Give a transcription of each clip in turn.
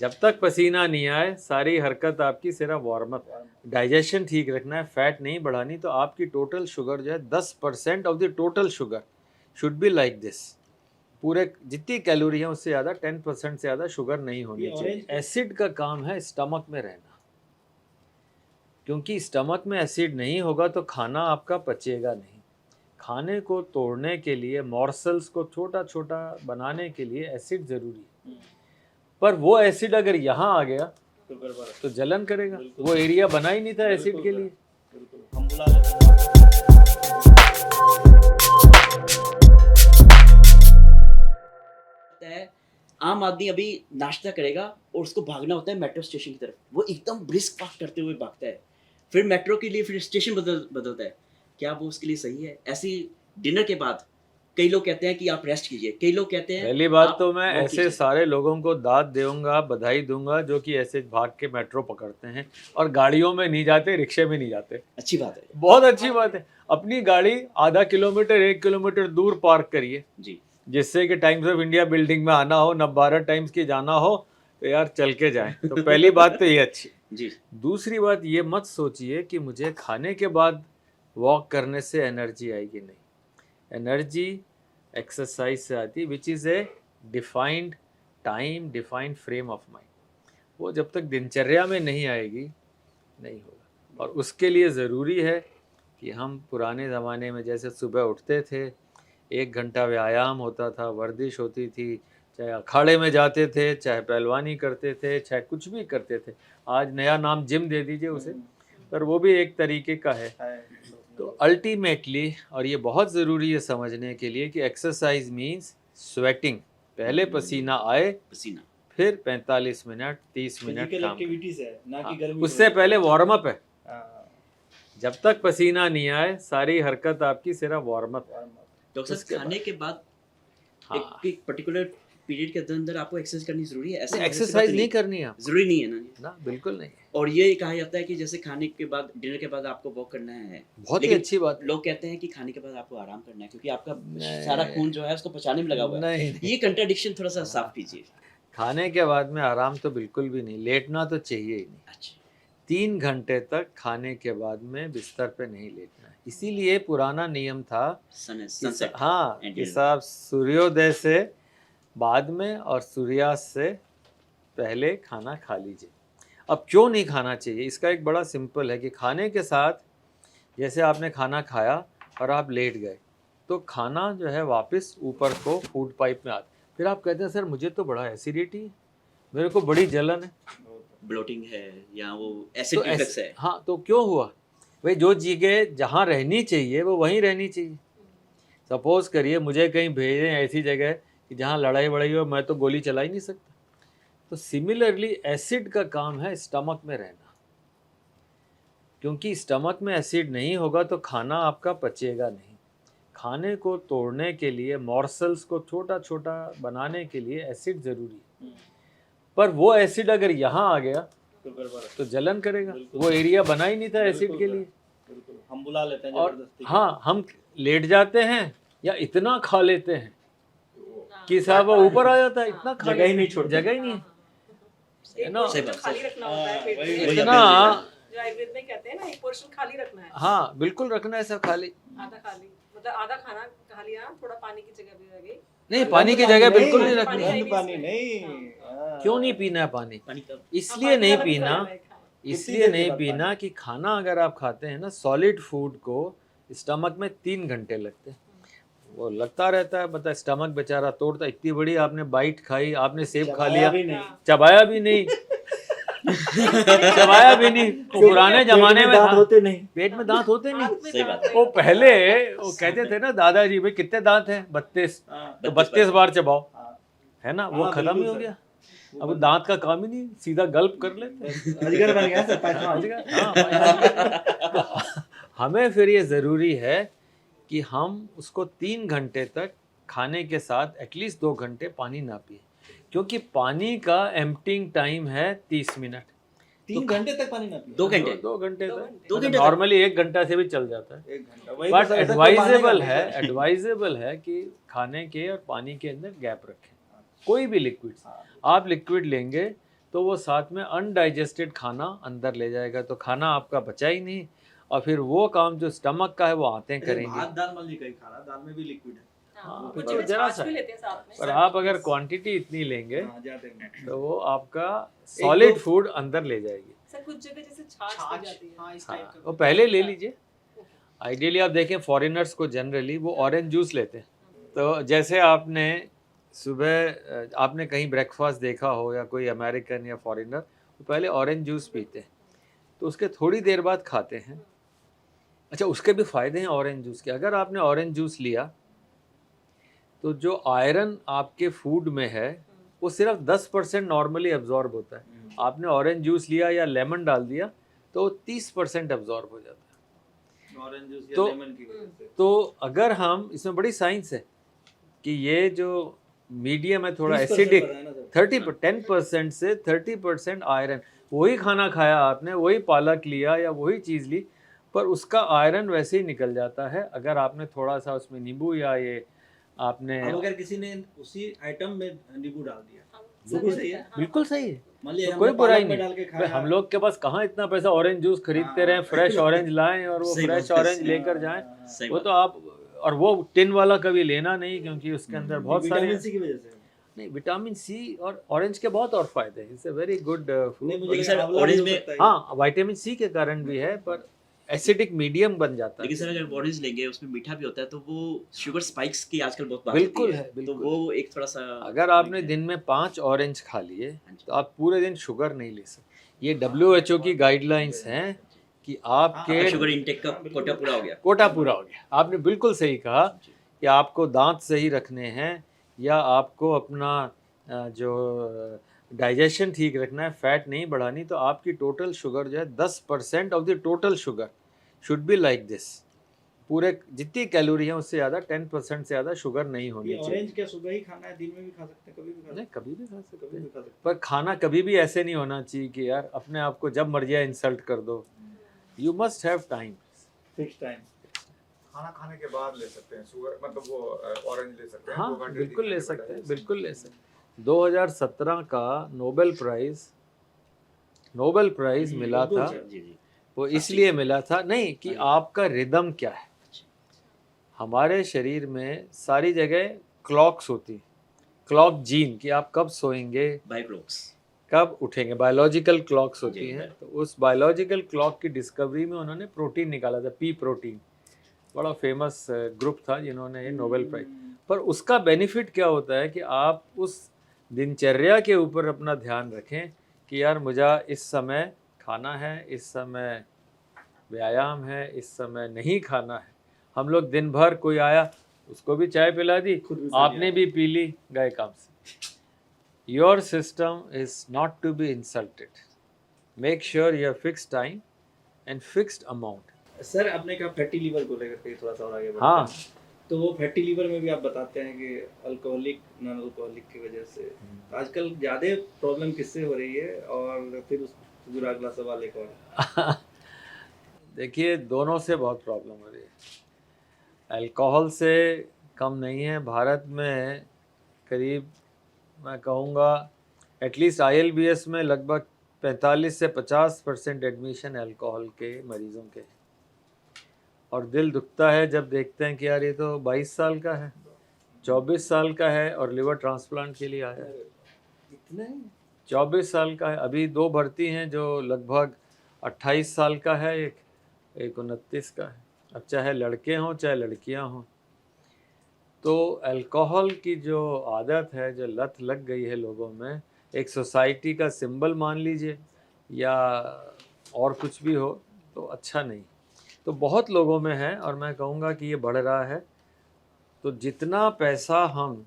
जब तक पसीना नहीं आए सारी हरकत आपकी सिर्फ वार्म अप, डाइजेशन ठीक रखना है, फैट नहीं बढ़ानी। तो आपकी टोटल शुगर जो है 10% of the total sugar should be like this. पूरे जितनी कैलोरी है उससे ज़्यादा 10% से ज़्यादा शुगर नहीं होनी चाहिए। एसिड का काम है स्टमक में रहना, क्योंकि स्टमक में एसिड नहीं होगा तो खाना आपका पचेगा नहीं। खाने को तोड़ने के लिए, मॉर्सल्स को छोटा छोटा बनाने के लिए एसिड ज़रूरी है। पर वो एसिड अगर यहाँ आ गया तो जलन करेगा। वो एरिया बना ही नहीं था एसिड के लिए। हम बुला लेते हैं। आम आदमी अभी नाश्ता करेगा और उसको भागना होता है मेट्रो स्टेशन की तरफ, वो एकदम ब्रिस्क वॉक करते हुए भागता है, फिर मेट्रो के लिए फिर स्टेशन बदलता है। क्या वो उसके लिए सही है? ऐसी डिनर के बाद कई लोग कहते हैं कि आप रेस्ट कीजिए, कई लोग कहते हैं पहली बात तो मैं walk ऐसे कीजिए। सारे लोगों को दाद दूंगा, बधाई दूंगा जो कि ऐसे भाग के मेट्रो पकड़ते हैं और गाड़ियों में नहीं जाते, रिक्शे में नहीं जाते। अच्छी बात है बहुत अच्छी बात है। अपनी गाड़ी आधा किलोमीटर 1 किलोमीटर दूर पार्क करिए जी। जिससे कि टाइम्स ऑफ इंडिया बिल्डिंग में आना हो, 12 टाइम्स की जाना हो तो यार चल के जाएं। तो पहली बात तो ये अच्छी। जी। दूसरी बात ये मत सोचिए कि मुझे खाने के बाद वॉक करने से एनर्जी आएगी। नहीं, एनर्जी एक्सरसाइज से आती, which is a defined time, defined frame of mind. वो जब तक दिनचर्या में नहीं आएगी नहीं होगा। और उसके लिए ज़रूरी है कि हम पुराने ज़माने में जैसे सुबह उठते थे, 1 घंटा व्यायाम होता था, वर्जिश होती थी, चाहे अखाड़े में जाते थे, चाहे पहलवानी करते थे, चाहे कुछ भी करते थे। आज नया नाम जिम दे दीजिए उसे, पर वो भी एक तरीके का है। तो अल्टीमेटली, और ये बहुत ज़रूरी है समझने के लिए कि एक्सरसाइज मीन्स स्वेटिंग। पहले पसीना आए, पसीना, फिर 45 मिनट 30 मिनट फिजिकल काम एक्टिविटीज है ना कि गर्मी। उससे पहले वार्म अप है। हाँ, जब तक पसीना नहीं आए सारी हरकत आपकी सिर्फ वार्म अप। डॉक्टर उसके साहब खाने के बाद हाँ, एक पर्टिकुलर पीरियड के अंदर आपको एक्सरसाइज करनी जरूरी है? ऐसे एक्सरसाइज नहीं करनी है आपको। जरूरी नहीं है ना, बिल्कुल नहीं। और ये कहा जाता है कि जैसे खाने के बाद, डिनर के बाद आपको वॉक करना है, बहुत ही लेकिन अच्छी बात। लोग कहते हैं कि खाने के बाद आपको आराम करना है क्योंकि आपका नहीं। सारा खून जो है उसको पचाने में लगा हुआ है। नहीं, ये कंट्राडिक्शन थोड़ा सा साफ कीजिए। खाने के बाद में आराम तो बिल्कुल भी नहीं, लेटना तो चाहिए ही नहीं। अच्छा, 3 घंटे तक खाने के बाद में बिस्तर पे नहीं लेटना। इसीलिए पुराना नियम था सनसेट हाँ, and कि dinner। साहब सूर्योदय से बाद में और सूर्यास्त से पहले खाना खा लीजिए। अब क्यों नहीं खाना चाहिए, इसका एक बड़ा सिंपल है कि खाने के साथ जैसे आपने खाना खाया और आप लेट गए तो खाना जो है वापस ऊपर को फूड पाइप में आता। फिर आप कहते हैं सर मुझे तो बड़ा एसिडिटी है, मेरे को बड़ी जलन है, ब्लोटिंग है या वो एसिड तो रिफ्लक्स है। हाँ, तो क्यों हुआ भाई? जो जगह जहाँ रहनी चाहिए वो वहीं रहनी चाहिए। सपोज करिए मुझे कहीं भेजें ऐसी जगह कि जहाँ लड़ाई वड़ाई हो, मैं तो गोली चला ही नहीं सकता। तो सिमिलरली एसिड का काम है स्टमक में रहना, क्योंकि स्टमक में एसिड नहीं होगा तो खाना आपका पचेगा नहीं। खाने को तोड़ने के लिए, मॉर्सल्स को छोटा छोटा बनाने के लिए एसिड ज़रूरी है। पर वो एसिड अगर यहाँ आ गया तो जलन करेगा। वो एरिया बना ही नहीं था एसिड के लिए। हम बुला लेते हैं और जबरदस्ती। हाँ, हम लेट जाते हैं या इतना खा लेते हैं कि साहब वो ऊपर आ जाता है। इतना खा जगह ही नहीं छोड़ते। जगह ही नहीं है ना। सही बात, खाली रखना होता है पेट वही- में। वही इतना जो आयुर्वेद में कहते हैं ना, एक पोर्शन खाली रखना है। हाँ, बिल्कुल रखना है सब खाली। आधा खाली मतलब आधा खाना खा लिया, थोड़ा पानी की जगह भी रह गई। नहीं, पानी की जगह बिल्कुल नहीं पानी रखनी। नहीं, पानी नहीं। हाँ। क्यों नहीं पीना है पानी? पानी का इसलिए नहीं पानी पीना, वाला भी खाना इसलिए देर के नहीं बाद पीना कि खाना अगर आप खाते हैं ना, सॉलिड फूड को स्टमक में 3 घंटे लगते हैं। वो लगता रहता है, बता स्टमक बेचारा तोड़ता। इतनी बड़ी आपने बाइट खाई, आपने सेब खा चबाया लिया, भी नहीं। चबाया भी नहीं चबाया भी नहीं। वो पुराने जमाने में दांत था, होते नहीं। पेट में दांत होते नहीं। हाथ में सही दांत बात है। वो पहले वो कहते थे ना दादाजी, भाई कितने दांत हैं? 32। हाँ, तो 32 बार चबाओ, हाँ। है ना। वो हाँ, खत्म ही बिल्कुल हो सर। गया। अब दांत का काम ही नहीं, सीधा गल्प कर लेते हैं। अजगर बन गया सर पैटर्न। तो हमें फिर ये ज़रूरी है कि हम उसको 3 घंटे तक खाने के साथ एटलीस्ट 2 घंटे पानी ना पिए, क्योंकि पानी का एम्प्टिंग टाइम है 30 मिनट। 3 घंटे तक पानी ना पिए। 2 घंटे 2 घंटे दो तक। घंटे। 2 घंटे तक। नॉर्मली 1 घंटा से भी चल जाता है। 1 घंटा वही बट तो सर, ऐसा कोई एडवाइजेबल मानेगा है, नहीं सर। एडवाइजेबल है कि खाने के और पानी के अंदर गैप रखें। कोई भी लिक्विड, हाँ। आप लिक्विड लेंगे तो वो साथ में अनडाइजेस्टेड खाना अंदर ले जाएगा, तो खाना आपका बचा ही नहीं, और फिर वो काम जो स्टमक का है वो आते अरे करेंगे। भात दाल मान ली कहीं खाना, दाल में भी लिक्विड है। हाँ, हाँ, कुछ तो जगह जरा छाछ सा, भी लेते हैं साथ में। पर आप अगर क्वांटिटी इतनी लेंगे हाँ, जाते हैं। तो वो आपका सॉलिड दो- फूड अंदर ले जाएगी। सर कुछ जगह जैसे छाछ हो जाती है। हाँ, इस हाँ, टाइप का वो पहले ले लीजिए। आइडियली आप देखें फॉरेनर्स को जनरली वो ऑरेंज जूस लेते हैं। तो जैसे आपने सुबह आपने कहीं ब्रेकफास्ट देखा हो या कोई अमेरिकन या फॉरेनर, वो पहले ऑरेंज जूस पीते हैं, तो उसके थोड़ी देर बाद खाते हैं। अच्छा, उसके भी फ़ायदे हैं ऑरेंज जूस के। अगर आपने ऑरेंज जूस लिया तो जो आयरन आपके फूड में है वो सिर्फ 10% नॉर्मली एब्जॉर्ब होता है। आपने ऑरेंज जूस लिया या लेमन डाल दिया तो 30% एब्जॉर्ब हो जाता है। ऑरेंज जूस या तो- लेमन की वजह से। तो अगर हम, इसमें बड़ी साइंस है कि ये जो मीडियम है थोड़ा 30% एसिडिक, बताया ना सर। 10% से 30% आयरन, वही खाना खाया आपने, वही पालक लिया या वही चीज़ ली, पर उसका आयरन वैसे ही निकल जाता है अगर आपने थोड़ा सा उसमें नींबू या ये आपने, अब अगर किसी ने उसी आइटम में नींबू डाल दिया, हाँ, बिल्कुल सही है। हाँ, बिल्कुल सही है, मान लिया तो हमने कोई बुराई पालक में नहीं। डाल के भाई, खाया। हम लोग के पास कहाँ इतना पैसा ऑरेंज जूस खरीदते हाँ। रहे, फ्रेश ऑरेंज लाएं और वो सही फ्रेश बात है, ऑरेंज सही लेकर जाएं। सही वो बात तो आप, और वो टिन वाला कभी लेना नहीं, क्योंकि उसके अंदर बहुत सारे, विटामिन सी की वजह से। नहीं, विटामिन सी और ऑरेंज के बहुत और फायदे हैं। इट्स अ वेरी गुड नहीं, फ्रूट। मुझे लेकिन लगा सर, आंवला भी ऑरेंज हो में- सकता है। हाँ, विटामिन सी के कारण भी है, पर एसिडिक मीडियम बन जाता लेकिन है। सर अगर ऑरेंज लेंगे उसमें मीठा भी होता है, तो वो शुगर स्पाइक्स की आजकल बहुत बात बिल्कुल होती है, तो बिल्कुल। वो एक थोड़ा सा अगर आपने दिन में 5 ऑरेंज खा लिए तो आप पूरे दिन शुगर नहीं ले सकते। ये WHO की गाइडलाइंस हैं कि आपके आपका शुगर इंटेक का कोटा पूरा हो गया। कोटा पूरा हो गया। आपने बिल्कुल सही कहा कि आपको दांत सही रखने हैं या आपको अपना जो डाइजेशन ठीक रखना है, फैट नहीं बढ़ानी, तो आपकी टोटल शुगर जो है 10% of the total sugar should be like this. पूरे जितनी कैलोरी है उससे ज़्यादा 10% से ज़्यादा शुगर नहीं होनी ये चाहिए। ऑरेंज क्या सुबह ही खाना है, दिन में भी खा सकते हैं, कभी भी खा नहीं, सकते कभी भी खा हैं, सकते कभी हैं, भी खा सकते पर खाना कभी भी ऐसे नहीं होना चाहिए कि यार अपने आप को जब मर्जी आए इंसल्ट कर दो। You must have time. हैं। Fix time. खाना खाने के बाद ले सकते हैं शुगर, मतलब वो ऑरेंज ले सकते हैं। हाँ, 2 घंटे, बिल्कुल 3 ले घंटे सकते हैं, बाद बिल्कुल ले सकते हैं। 2017 का नोबेल प्राइज मिला था, जी जी। वो इसलिए मिला था नहीं कि आपका रिदम क्या है। हमारे शरीर में सारी जगह क्लॉक्स होती, क्लॉक जीन कि आप कब सोएंगे, बायोक्लॉक्स। कब उठेंगे, बायोलॉजिकल क्लॉक्स होती जी, हैं। तो उस बायोलॉजिकल क्लॉक की डिस्कवरी में उन्होंने प्रोटीन निकाला था, पी प्रोटीन। बड़ा फेमस ग्रुप था जिन्होंने ये नोबेल प्राइज। पर उसका बेनिफिट क्या होता है कि आप उस दिनचर्या के ऊपर अपना ध्यान रखें कि यार मुझे इस समय खाना है, इस समय व्यायाम है, इस समय नहीं खाना है। हम लोग दिन भर, कोई आया उसको भी चाय पिला दी, खुद भी आपने भी पी ली, गए काम से। Your system is not to be insulted. Make sure you have fixed time and fixed amount. Sir आपने कहा फैटी लीवर को लेकर के थोड़ा सा और आगे बढ़ते हाँ। हैं। तो वो फैटी लीवर में भी आप बताते हैं कि अल्कोहलिक नॉन अल्कोहलिक की वजह से आजकल ज़्यादा प्रॉब्लम किससे हो रही है, और फिर उस पूरा अगला सवाल एक और। देखिए, दोनों से बहुत प्रॉब्लम हो रही है। अल्कोहल से कम नहीं है। भारत में करीब, मैं कहूँगा एटलीस्ट ILBS में लगभग 45 से 50% एडमिशन अल्कोहल के मरीजों के हैं। और दिल दुखता है जब देखते हैं कि यार ये तो 22 साल का है, 24 साल का है और लिवर ट्रांसप्लांट के लिए आया है। इतने 24 साल का है। अभी 2 भर्ती हैं जो लगभग 28 साल का है, एक 29 का है। अब चाहे लड़के हों चाहे लड़कियां हों, तो अल्कोहल की जो आदत है, जो लत लग गई है लोगों में, एक सोसाइटी का सिंबल मान लीजिए या और कुछ भी हो, तो अच्छा नहीं। तो बहुत लोगों में है और मैं कहूँगा कि ये बढ़ रहा है। तो जितना पैसा हम,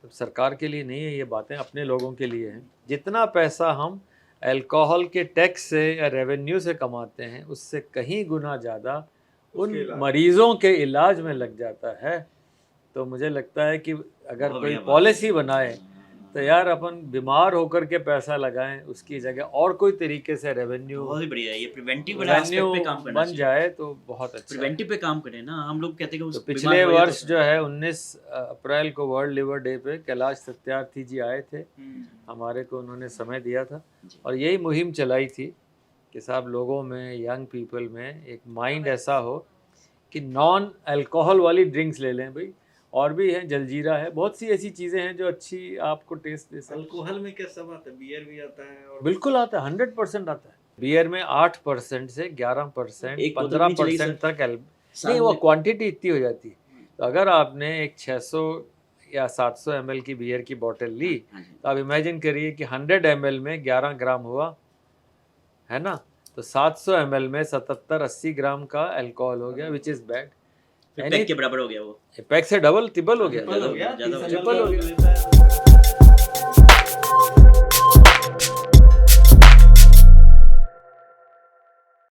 तो सरकार के लिए नहीं है ये बातें, अपने लोगों के लिए हैं, जितना पैसा हम अल्कोहल के टैक्स से या रेवेन्यू से कमाते हैं उससे कहीं गुना ज़्यादा उन उसके इलाज। मरीज़ों के इलाज में लग जाता है। तो मुझे लगता है कि अगर बहुत कोई बढ़िया बात पॉलिसी है। बनाए तो यार अपन बीमार होकर के पैसा लगाएं उसकी जगह और कोई तरीके से रेवेन्यू बहुत ही बढ़िया है ये प्रिवेंटिव वाला एस्पेक्ट पे काम करना बन चाहिए जाए तो बहुत अच्छा है। प्रिवेंटिव पे काम करें ना हम लोग कहते हैं कि तो उस पिछले बीमार हो जाए वर्ष तो- जो है 19 अप्रैल को वर्ल्ड लिवर डे पे कैलाश सत्यार्थी जी आए थे, हमारे को उन्होंने समय दिया था जी। और यही मुहिम चलाई थी कि साहब लोगों में, यंग पीपल में एक माइंड ऐसा हो कि नॉन अल्कोहल वाली ड्रिंक्स ले लें भाई। और भी है, जलजीरा है, बहुत सी ऐसी चीज़ें हैं जो अच्छी आपको टेस्ट दे सकती हैं। अल्कोहल में क्या सब आता है, बियर भी आता है और बिल्कुल आता है, 100% आता है। बियर में 8% से 11%, एक बोतल भी नहीं चलेगी 15% सर। तक साल नहीं, वो में- क्वांटिटी इतनी हो जाती है। तो अगर आपने एक 600 या 700 ml की बियर की बोतल ली हाँ जी। तो आप इमेजिन करिए कि 100 ml में 11 ग्राम हुआ, है ना? तो 700 ml में 77-80 ग्राम का अल्कोहल हो गया, विच इज़ बैड। फिर पैक के बराबर हो गया वो पैक से डबल ट्रिपल हो गया। ट्रिपल हो गया, ज़्यादा हो 30 गया। ट्रिपल हो ml गया। लेता है।